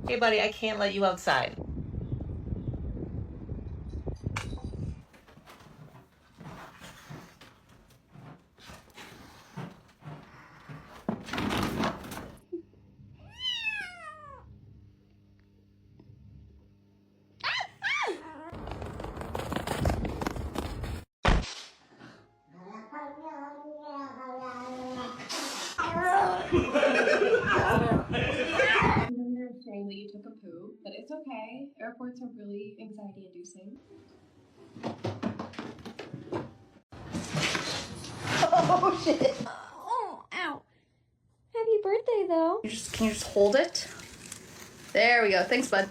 Hey, buddy, I can't let you outside. You're saying that you took a poo, but it's okay. Airports are really anxiety-inducing. Oh, shit. Oh, ow. Happy birthday, though. Can you just hold it? There we go. Thanks, bud.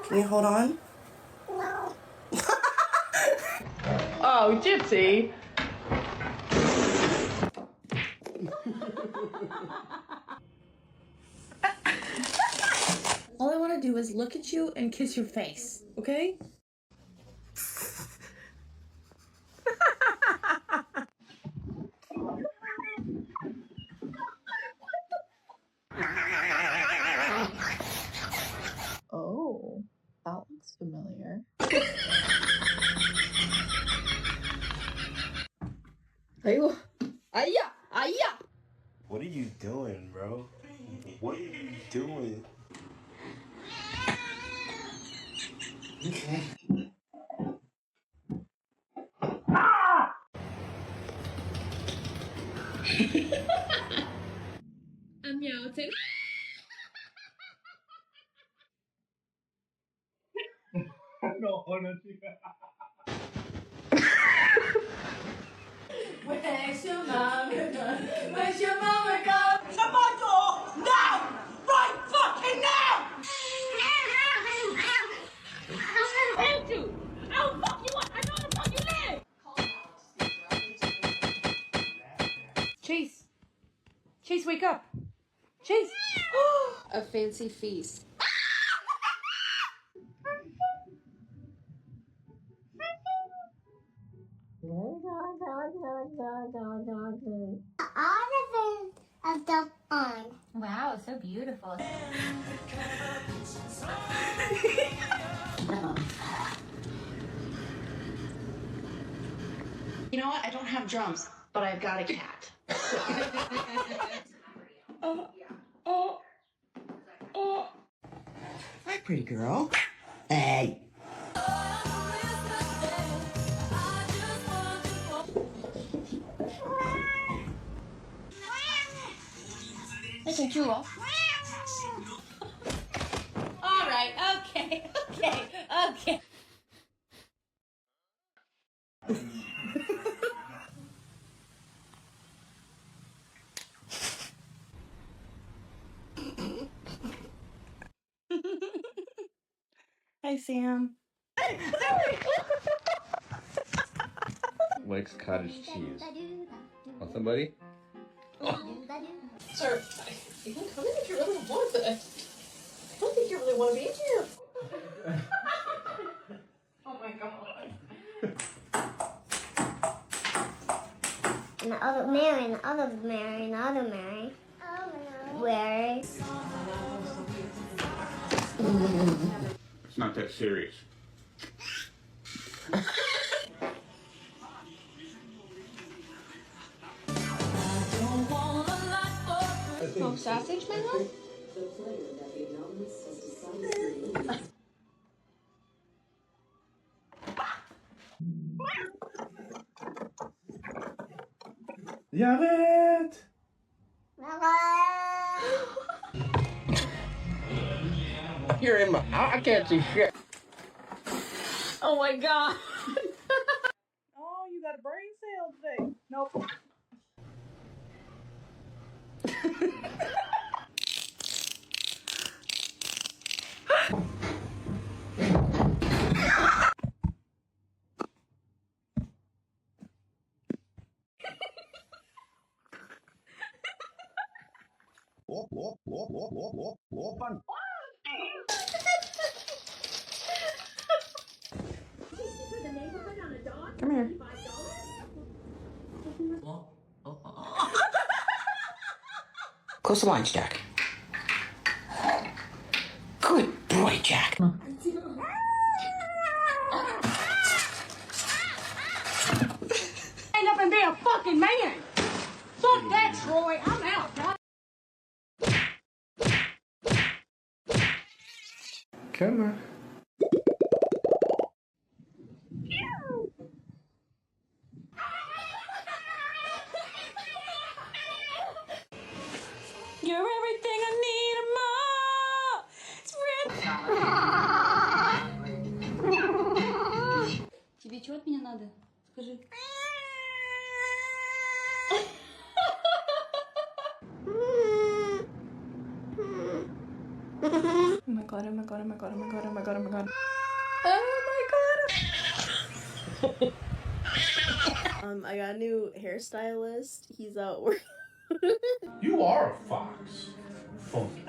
Can you hold on? Oh, Gypsy. All I want to do is look at you and kiss your face, okay? Oh, that looks familiar. What are you doing, bro? What are you doing? I'm meowing. No, honestly. Where's your mama gone? Where's your mama gone? Shut my door now! Right fucking now! Told you! I'll fuck you up! I know the fuck you live! Chase! Chase, wake up! Chase! A fancy feast. Of the arm. Wow, so beautiful. You know what? I don't have drums, but I've got a cat. Hi, pretty girl. Hey. Listen, Jewel. All right, okay. Hi, Sam. Likes cottage cheese. Want somebody? Sir, you can come in if you really want, but I don't think you really want to be here. Oh my god. And the other Mary, and the other Mary, and the other Mary. Where? It's not that serious. Smoked sausage, my love? Janet! You're in my... I can't see shit. Oh my god. Oh, you got a brain cell today. Nope. Come here. Close the blinds, Jack. Good boy, Jack. Stand up and be a fucking man. Fuck that, Troy. I'm out, bro. Come on. You're everything I need and more. It's real. Тебе чего от меня надо? Скажи. Oh my god, oh my god, oh my god, oh my god, oh my god, oh my god. Oh my god. I got a new hairstylist. He's out working. You are a fox. Funky.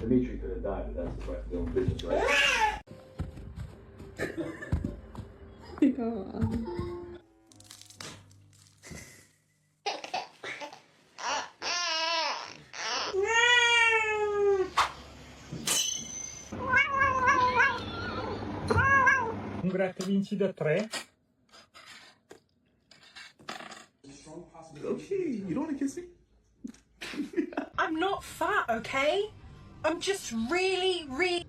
Dimitri could have died, but that's the way of doing business, right? Grazie, vinci da 3. Okay, you don't want to kiss me? I'm not fat, okay? I'm just really, really...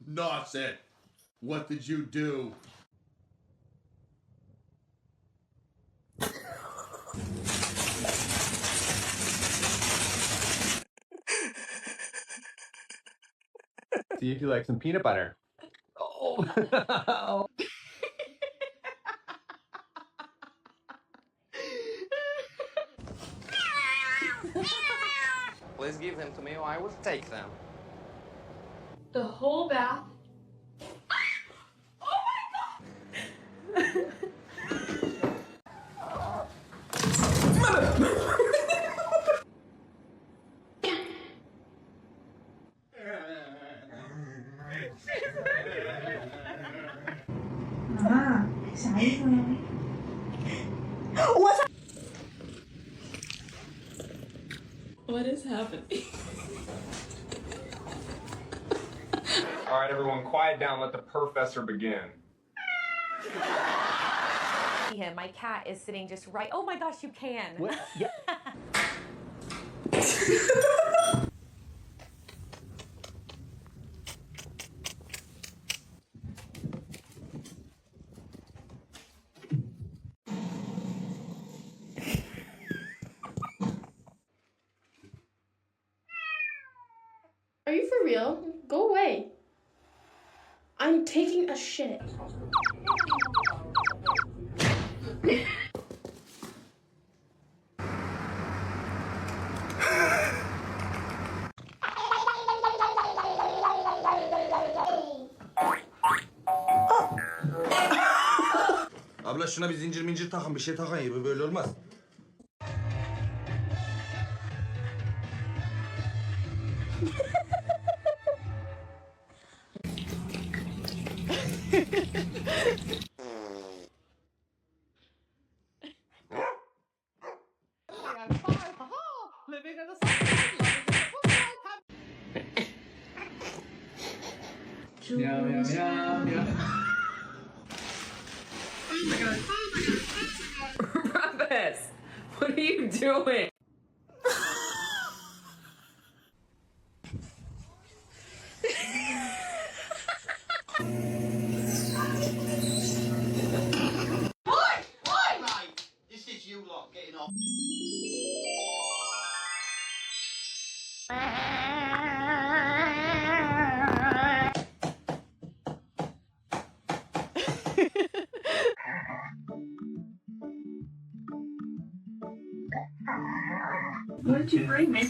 Nonsense. What did you do? See if you like some peanut butter. Oh. Please give them to me or I will take them. The whole bath. What is happening? All right, everyone, quiet down. Let the professor begin. Him. My cat is sitting just right. Oh my gosh, you can. What? Yeah. Are you for real? Go away. I'm taking a shit. Abla şuna bir zincir mincir takın, bir şey takın ya, böyle olmaz. Meow, meow, meow, meow. Travis, what are you doing? This is you lot getting off. Ah. What did you bring me?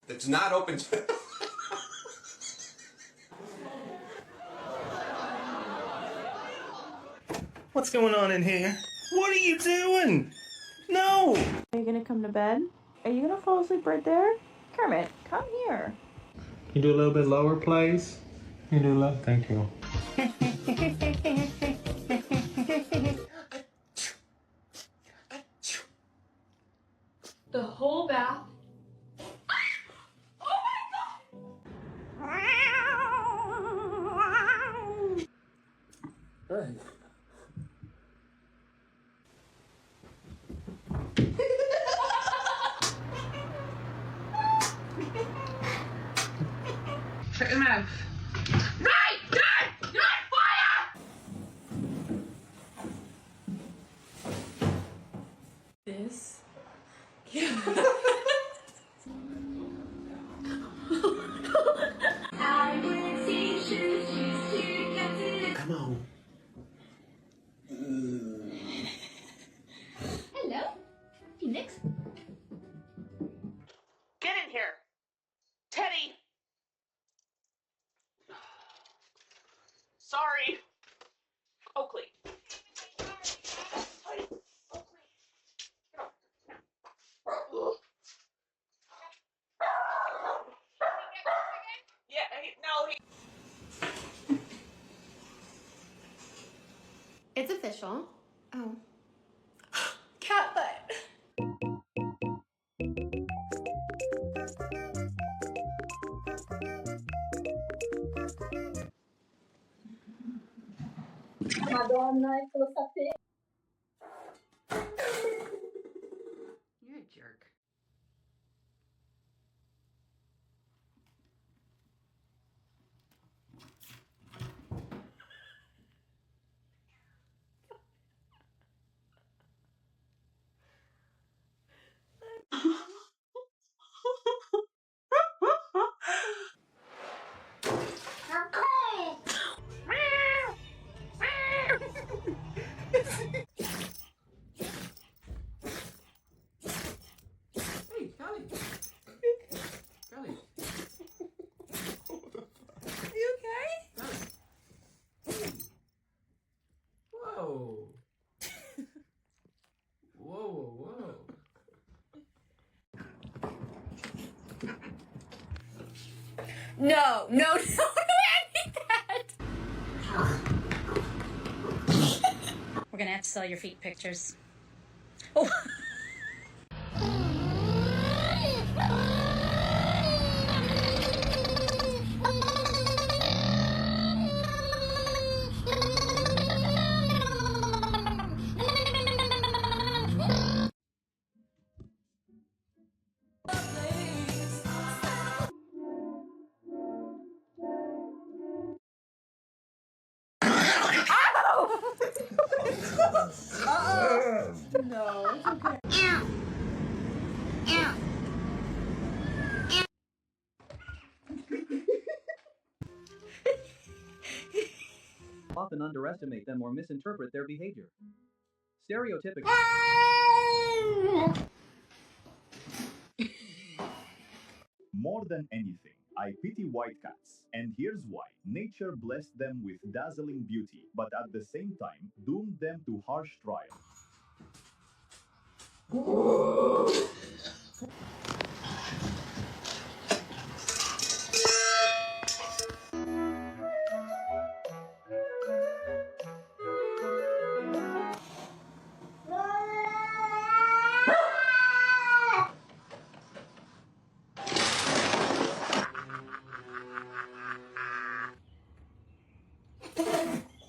It's not open to. What's going on in here? What are you doing? No! Are you gonna come to bed? Are you gonna fall asleep right there? Kermit, come here. Can you do a little bit lower, please? Can you do low? Thank you. The whole bath. Shut your mouth. This. Come on. Hello, Phoenix. Get in here. Teddy. Sorry. Oakley. Yeah, no, he. It's official. Oh. Cat butt. You're a jerk. Hey, Kelly. Kelly. You okay? Kelly. Whoa. Whoa, whoa. No, no, no, I need that. We're gonna have to sell your feet pictures. Oh. No, it's okay. Often underestimate them or misinterpret their behavior. Stereotypical. More than anything, I pity white cats. And here's why. Nature blessed them with dazzling beauty, but at the same time, doomed them to harsh trial.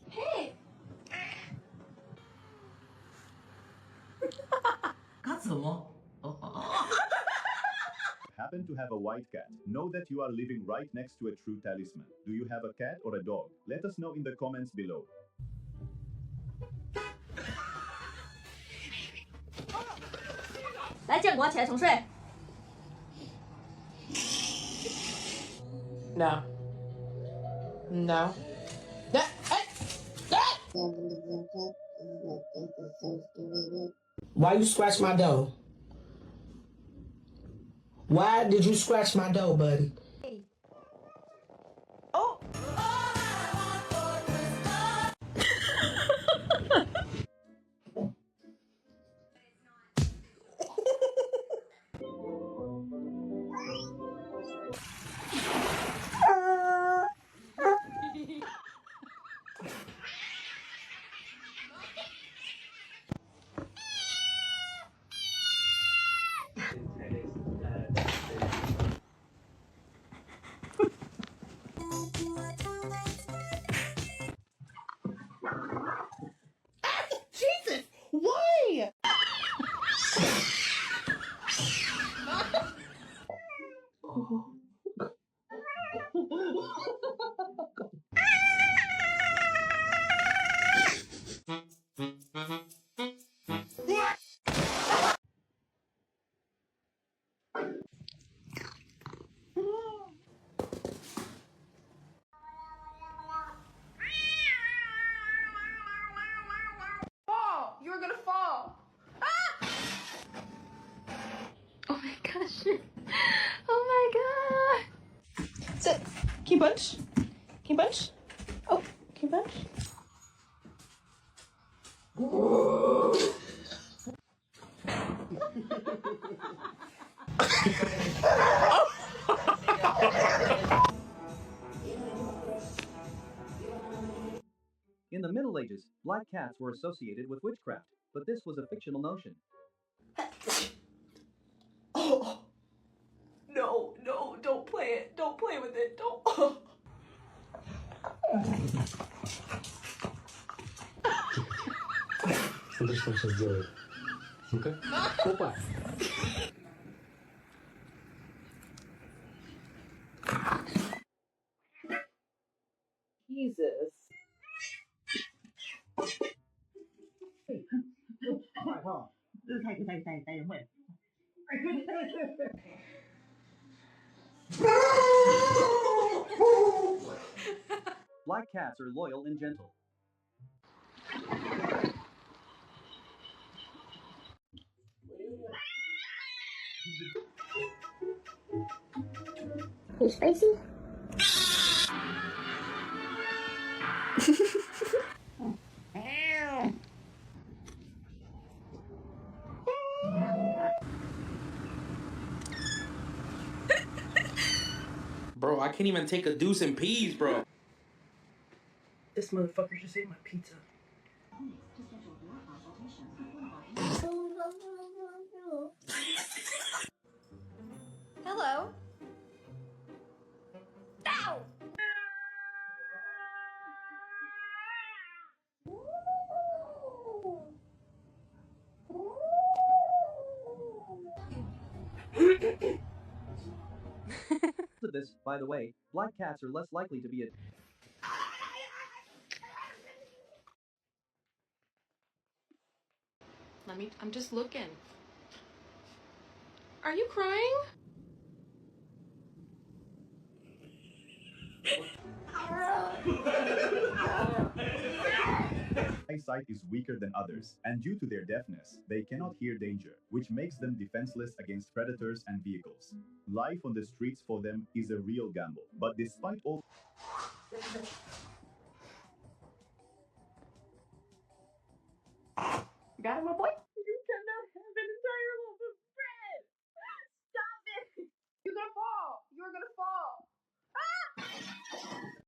Hey. Happen to have a white cat? Know that you are living right next to a true talisman. Do you have a cat or a dog? Let us know in the comments below. 来，建国起来重睡。No. No. Why you scratch my dough? Why did you scratch my dough, buddy? Oh! Jesus! Why? Fall! You're gonna fall! Ah! Oh my gosh. Oh my god. Sit. Can you punch? Can you punch? Oh, can you punch? In the Middle Ages, black cats were associated with witchcraft, but this was a fictional notion. Oh. No, no, don't play it. Don't play with it. Don't. Смотри, что он сейчас делает. Ну-ка. Опа. Jesus. Black cats are loyal and gentle. You spicy? Bro, I can't even take a deuce in peas, bro. This motherfucker just ate my pizza. Hello? Ow! To this, by the way, black cats are less likely to be a I'm just looking. Are you crying? Eyesight is weaker than others, and due to their deafness, they cannot hear danger, which makes them defenseless against predators and vehicles. Life on the streets for them is a real gamble, but despite all Got it, my boy?